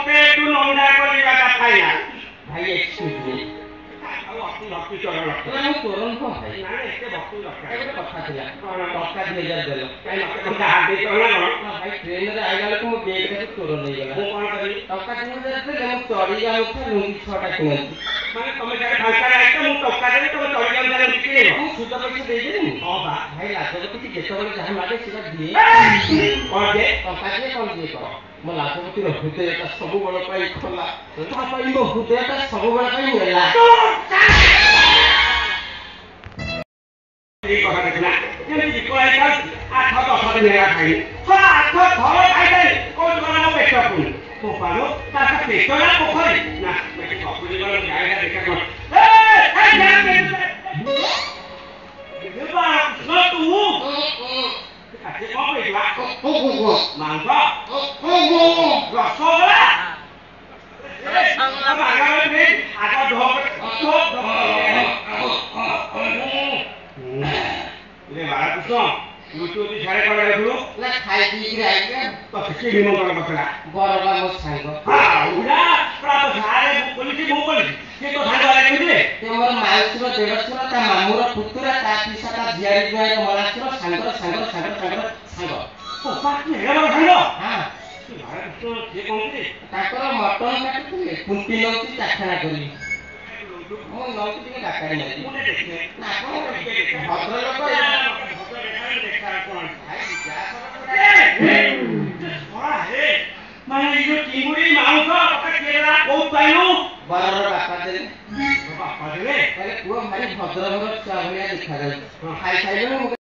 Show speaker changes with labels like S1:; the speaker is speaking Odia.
S1: পেটু নন্ডা করিবাটা ফাইনাল
S2: ভাই এক্সকিউজ মি
S1: ଆଉ ଅତି ଭକ୍ତି ଚରଣ ରଖ
S2: ମୁଁ ତୋରଣ କଣ ଭାଇ
S1: ନା ଏତେ ଭକ୍ତି ଦରକାର
S2: ଗୋଟେ କଥା ଥିଲା ଟଙ୍କା 2000 ଦେଲ
S1: କାଇଁ ମତେ କଣ ଯାହା ଦେଇଛ ନା କଣ
S2: ନା ଭାଇ ଟ୍ରେନରେ ଆଇଲା ବେଳକୁ ମୋ ବେଗରେ ତୋରଣ ହେଇଗଲା
S1: ମୁଁ କଣ କରିବି
S2: ଟଙ୍କା 2000 ଦେଲେ ମୁଁ ଚଢି ଯାଉଥିଲା ଲୁଙ୍ଗି 6ଟା କିଣନ୍ତି
S1: ମାନେ ତମେ ଯାରେ ଫାଙ୍କା ଆଇଛ ମୁଁ ଟଙ୍କା ଦେବି ତମେ ଚଳି ଯାଉଛ ବିକିଲେ
S2: ମୁଁ ସୁଧ ପଇସା ଦେଇଦେବି
S1: ହଁ ବା
S2: ଭାଇ ଲାଜପତି ଯେତେବେଳେ ଯାହା ମାଗେ ସେଟା ଦିଏ
S1: କଣ ଯେ
S2: ଟଙ୍କା ଦିଏ କଣ ଦିଏ କର ମୋ ଲାଜପତିର ହୃଦୟଟା ସବୁବେଳେ ପାଇଁ ଖୋଲା ତା ପାଇଁ ମୋ ହୃଦୟଟା ସବୁବେଳେ ପାଇଁ ମେଲା
S1: এই কথা দেখলা যেମିତି କଳା ଚାଲ 8-10 ଦିନ ହେଲା ଖାଇନି 6-8 ଥର ଖାଇଦେଲି କୋଉଠି ଗଲା ମୋ ପେଟ ପୁଣି ମୋ ପାଲୋ ତା ପେଟ ନା ପୋଖରୀ ନା ମତେ କପୁରି ଗଲା ଗାଈଟା ଦେଖା କଣ ମାଂସ ରସଗୋଲା ଆଗ ବାଳକୃଷ୍ଣ ୟୁଟ୍ୟୁବ ଛାଡେ କଣ ଯାଇଥିଲୁ
S2: ନା ଖାଇ ପିଇକି ଆଇକା
S1: ତତେ କିଏ ନିମନ୍ତ୍ରଣ କରିଥିଲା
S2: ବରବା ମୋ ସାଙ୍ଗ
S1: କିଏ ତୋ ସାଙ୍ଗ ଆଇଥିଲେ
S2: ସେ ମୋର ମାଉସୀର ଦେଢଶୁର ତା ମାମୁଁର ପୁତୁରା ତା ପିସା ତା ଝିଆରୀ ଜୁଆଁର ମଳାସୁର ସାଙ୍ଗର ସାଙ୍ଗର ସାଙ୍ଗର ସାଙ୍ଗର ସାଙ୍ଗ ହଁ ତାଙ୍କର ମଟନ କାଟୁଥିଲେ କୁମ୍ପି ନଉଛି ଚାଖଣା କରି ମୁଁ ନଉଛି ଟିକେ ଡାକାରି ନେବି ନା ଆପଣ ଭଦ୍ରଲୋକ
S1: ମାନେ ଏଇ ଯୋଉ ଚିଙ୍ଗୁଡି ମାଉଁସ କୋଉ ପାଇଲୁ
S2: ବରର ବାପା ଦେଲେ
S1: ବାପା ଦେଲେ
S2: କହିଲେ ପୁଅ ଭାରି ଭଦ୍ରଲୋକ ଛୁଆ ଭଳିଆ ଦେଖାଯାଉଛି ଖାଇସାରିଲେଣି